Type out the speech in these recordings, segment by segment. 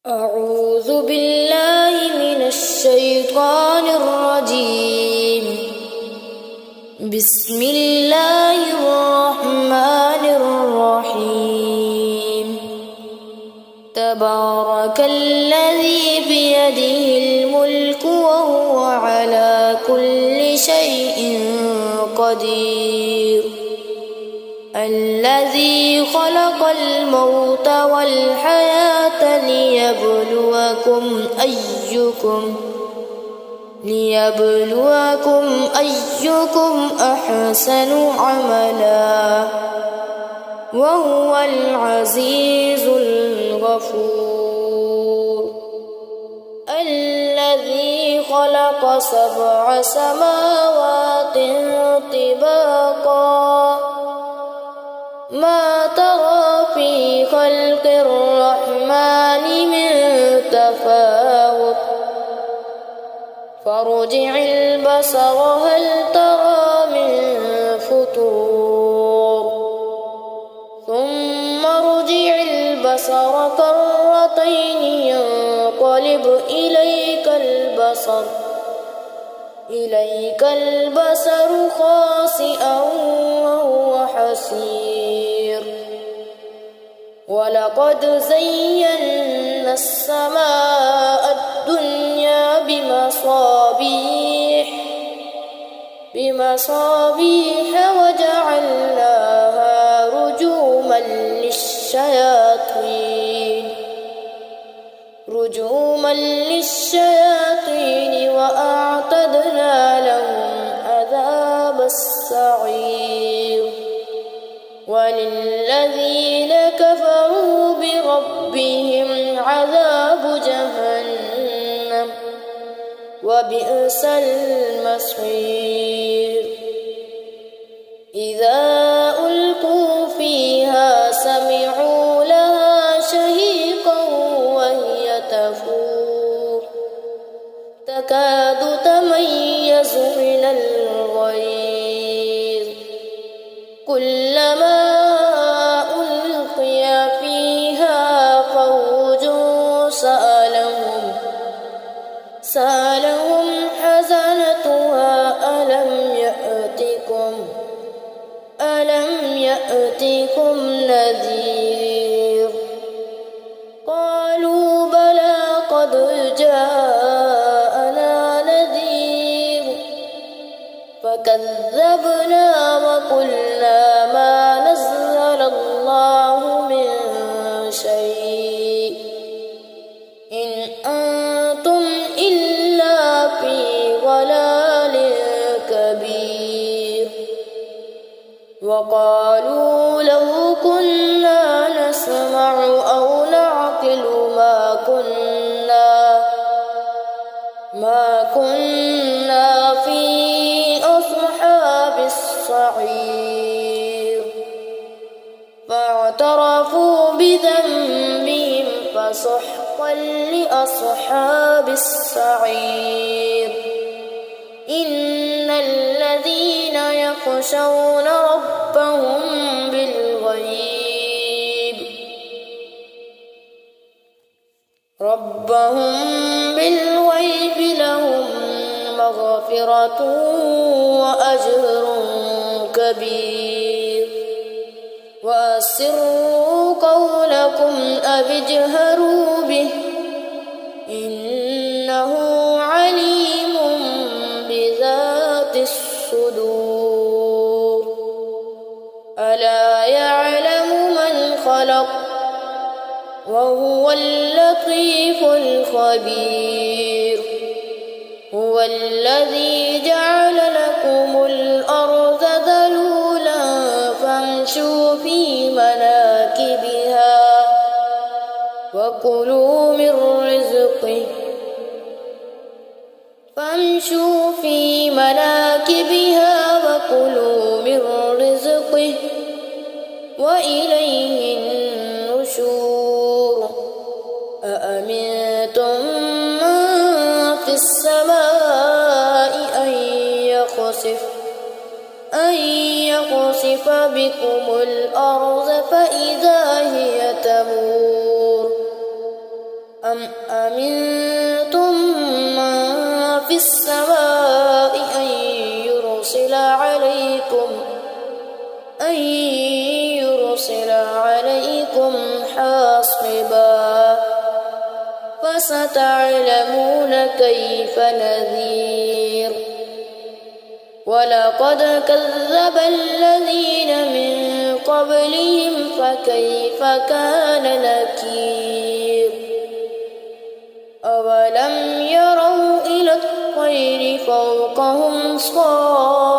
أعوذ بالله من الشيطان الرجيم. بسم الله الرحمن الرحيم. تبارك الذي بيده الملك وهو على كل شيء قدير. الذي خلق الموت والحياة ليبلوكم أيكم أحسن عملا وهو العزيز الغفور. الذي خلق 7 سماوات طباقا ما ترى في خلق الرحمن من تفاوت فارجع البصر هل ترى من فطور ثم ارجع البصر كرتين ينقلب إليك البصر خاسئا وهو حسير. ولقد زينا السماء الدنيا بمصابيح وجعلناها رجوما للشياطين وأعتدنا لهم عذاب السعير. وللذين كفروا بربهم عذاب جهنم وبئس المصير. إذا ألقوا فيها سمعوا لها شهيقا وهي تفور تكاد تميز من الغيظ كلما ألقي فيها فوج سألهم حزنتها ألم يأتكم نذير قالوا بلى قد جاءنا نذير فكذبنا وقلنا ما نزل الله من شيء إن أنتم إلا في ضلال كبير. وقالوا لو كنا نسمع أو نعقل ما كنا في أصحاب السعير. فاعترفوا بذنبهم فسحقا لأصحاب السعير. إن الذين يخشون ربهم بالغيب لهم مغفرة وأجر كبير. وأسروا قولكم أو اجهروا به إنه عليم بذات الصدور. ألا يعلم من خلق وهو اللطيف الخبير. هو الذي جعل لكم الأرض ذلولا فامشوا في مناكبها وكلوا من رزقه وإليه النشور. أأمنتم من في السماء أن يخسف بكم الأرض فإذا هي تمور أم أمنتم من في السماء أن يرسل عليكم حاصبا فستعلمون كيف نذير ولقد كذب الذين من قبلهم فكيف كان نكير أولم يروا إلى الطير فوقهم صافات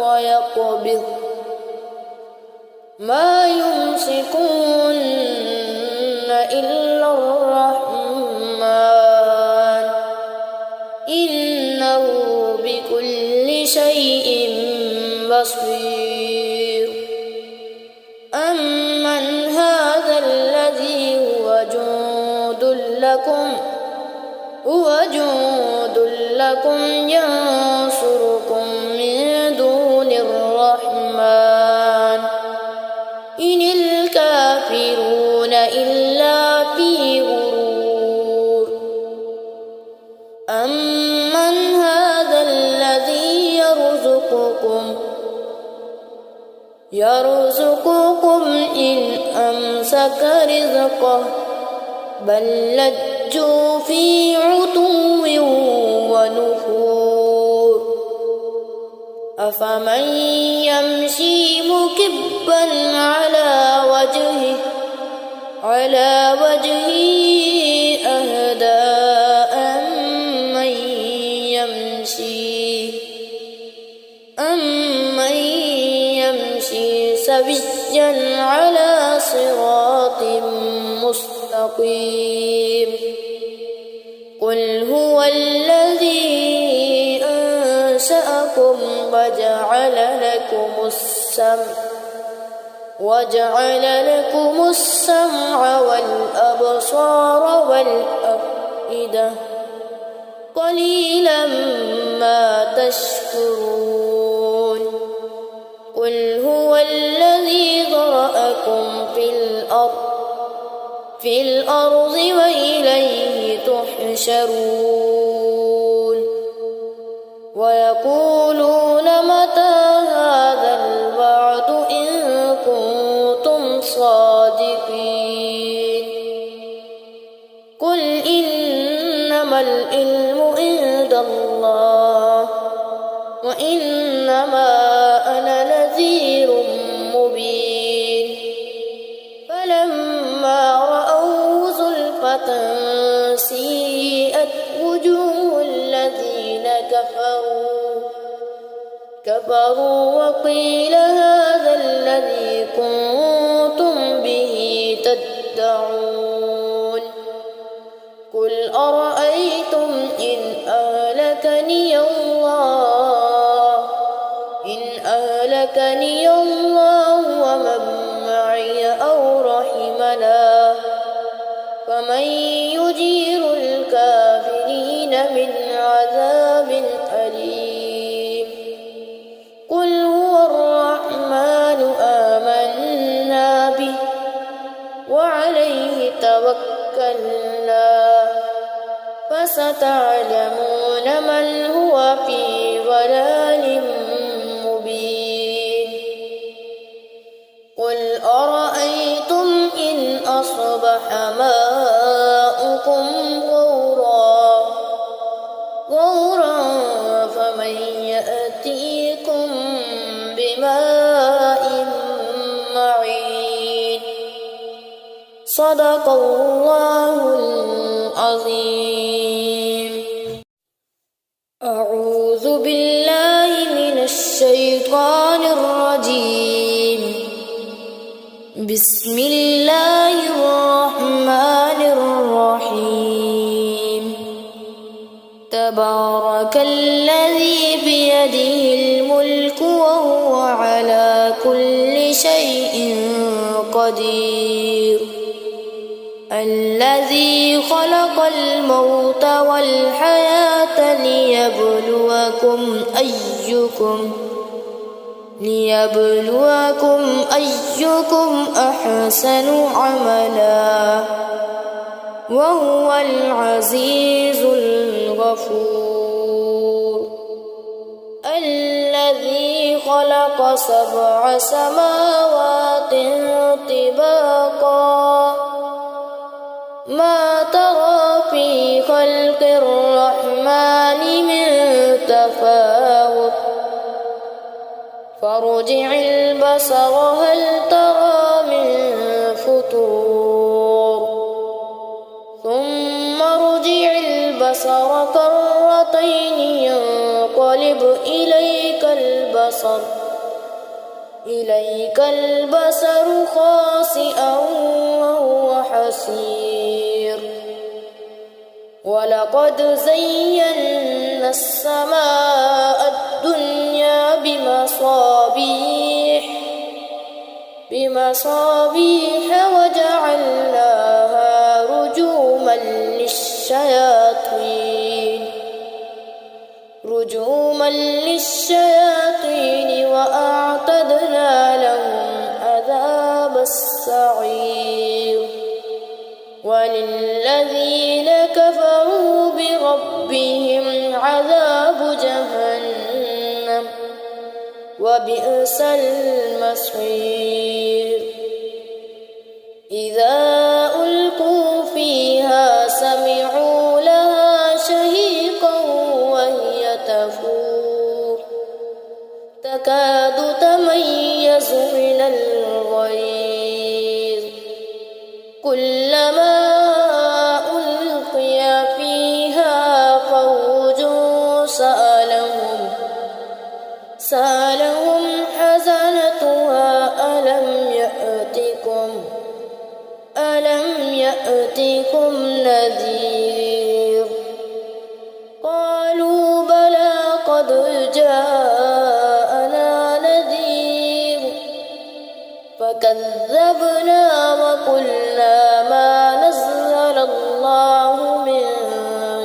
ويقبض ما يمسكون إلا الرحمن إنه بكل شيء بصير أمن هذا الذي هو جند لكم ينصركم من دون الرحمن إن الكافرون إلا في غرور أمن هذا الذي يرزقكم إن أمسك رزقه بل لجوا في عتو ونفور أفمن يمشي مكبا على وجهه أهدى أمن يمشي سويا على صراط مستقيم قل هو الذي أنشأكم وجعل لكم السمع والأبصار والأفئدة قليلا ما تشكرون قل هو الذي ذرأكم في الأرض وإليه تحشرون ويقولون متى هذا الوعد إن كنتم صادقين قل إنما العلم عند الله وإنما أنا نذير مبين فلما رأوه زلفة سيئت وجوه الذين كفروا وقيل هذا الذي كنتم به تدعون قل أرأيتم إن أهلكني الله ومن معي أو رحمنا فمن يجير الكافرين من عذاب أليم قل هو الرحمن آمنا به وعليه توكلنا فستعلمون من هو في ضلال مبين قل أرأيتم إن أصبح ماؤكم غورا فمن يأتيكم بماء معين صدق الله العظيم أعوذ بالله من الشيطان الرجيم بسم الله الرحمن الرحيم تبارك الذي بيده الملك وهو على كل شيء قدير الذي خلق الموت والحياة ليبلوكم أيكم أحسن عملا وهو العزيز الغفور الذي خلق 7 سماوات طباقا ما ترى في خلق الرحمن من تفاوت فارجع البصر هل ترى من فطور ثم ارجع البصر كرتين ينقلب إليك البصر خاسئا وهو حسير ولقد زينا السماء الدنيا بمصابيح وجعلناها رجوما للشياطين وأعتدنا لهم عذاب السعير وللذين كفروا بربهم عذاب جهنم وبئس المصير إذا ألقوا فيها سمعوا لها شهيقا وهي تفور تكاد تميز من الغيظ كلما ألقي فيها فوج سألهم حزنتها ألم يأتكم نذير قالوا بلى قد جاءنا نذير فكذبنا وقلنا ما نزل الله من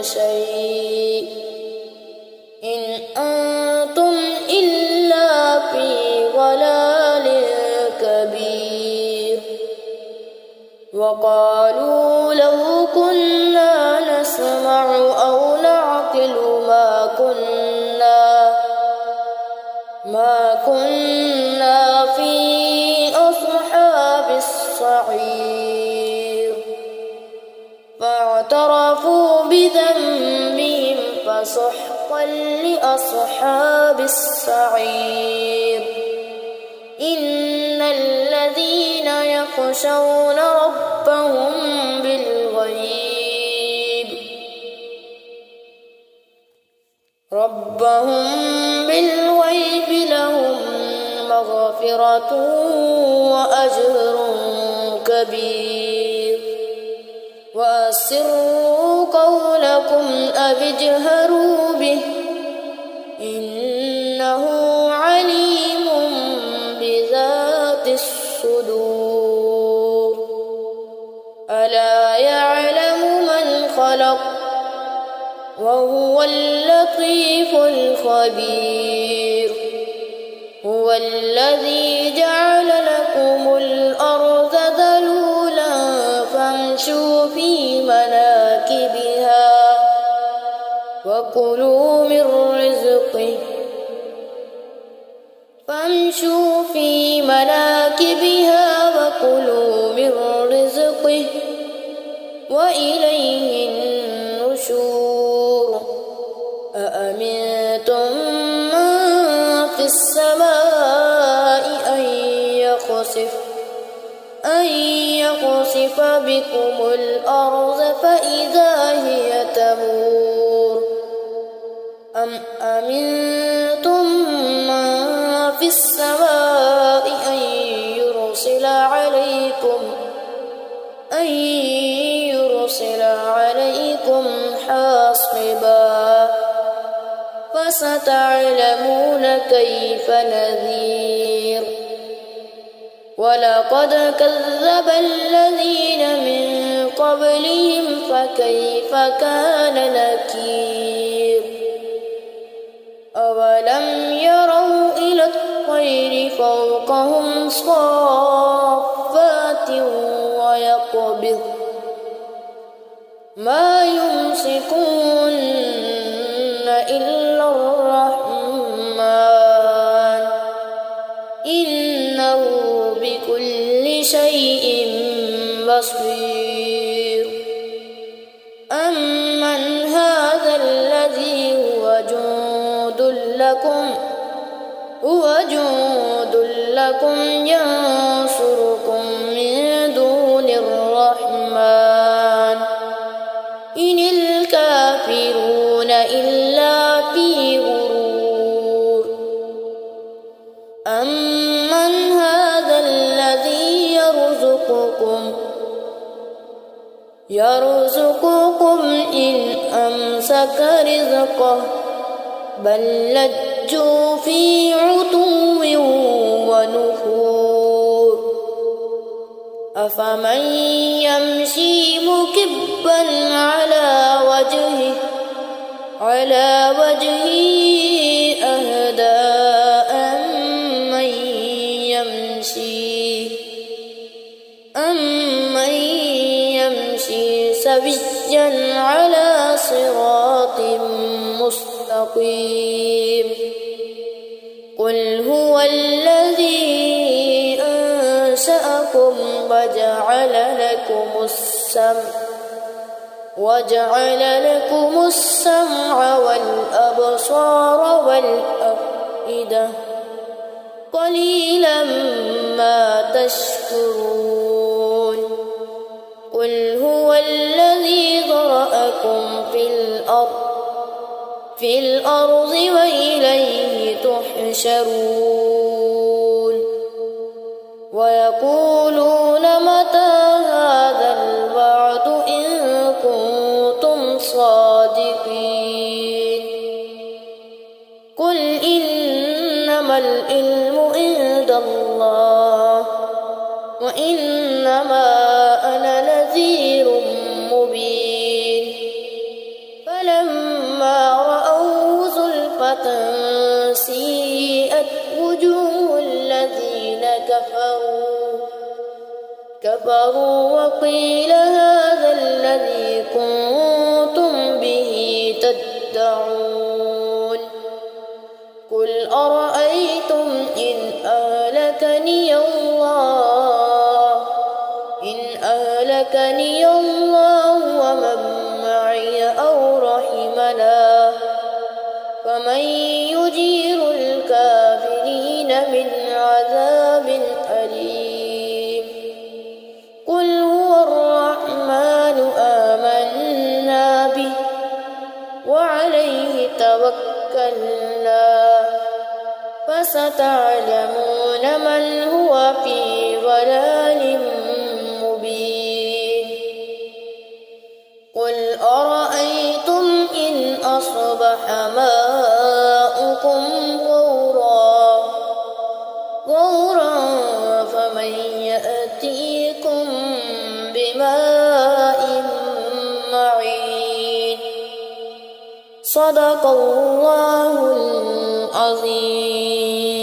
شيء إن أنتم إلا في ضلال كبير وقالوا لو كنا نسمع أو نعقل ما كنا في أصحاب السعير فاعترفوا بذنبهم فسحقا لأصحاب السعير إن الذين يخشون ربهم بالغيب لهم مغفرة وأجر كبير وأسروا قولكم أو اجهروا به إنه عليم بذات الصدور ألا يعلم من خلق وهو اللطيف الخبير هو الذي جعل لكم الأرض ذلولا فامشوا في مناكبها وكلوا من رزقه وإليه النشور أأمنتم من في السماء أن يخسف بكم الأرض فإذا هي تمور أم أمنتم من في السماء أن يرسل عليكم حاصبا فستعلمون كيف نذير ولقد كذب الذين من قبلهم فكيف كان نكير أولم يروا إلى الطير فوقهم صافات ما يمسكون إلا الرحمن إنه بكل شيء بصير أمن هذا الذي هو جند لكم ينصركم من دون الرحمن إن الكافرون إلا في غرور أمن هذا الذي يرزقكم إن أمسك رزقه بل لجوا في عتو ونفور أفمن يمشي مكبا على وجهه أهدى أمن يمشي سويا على صراط مستقيم قل هو الذي أنشأكم وجعل لكم السمع والأبصار والأفئدة قليلا ما تشكرون قل هو الذي ذرأكم في الأرض وإليه تحشرون ويقولون متى هذا الوعد إن كنتم صادقين قل إنما العلم عند الله وإنما أنا نذير مبين فلما رأوه زلفة سيئت وجوه الذين كفروا وقيل هذا الذي كنتم به تدعون قل أرأيتم إن أهلكني الله ومن معي أو رحمنا فمن يجير الكافرين من عذاب أليم قل هو الرحمن آمنا به وعليه توكلنا فستعلمون من هو في ضلال مبين قل أرأيتم إن أصبح ماؤكم غورا فمن يأتيكم بماء معين صدق الله العظيم.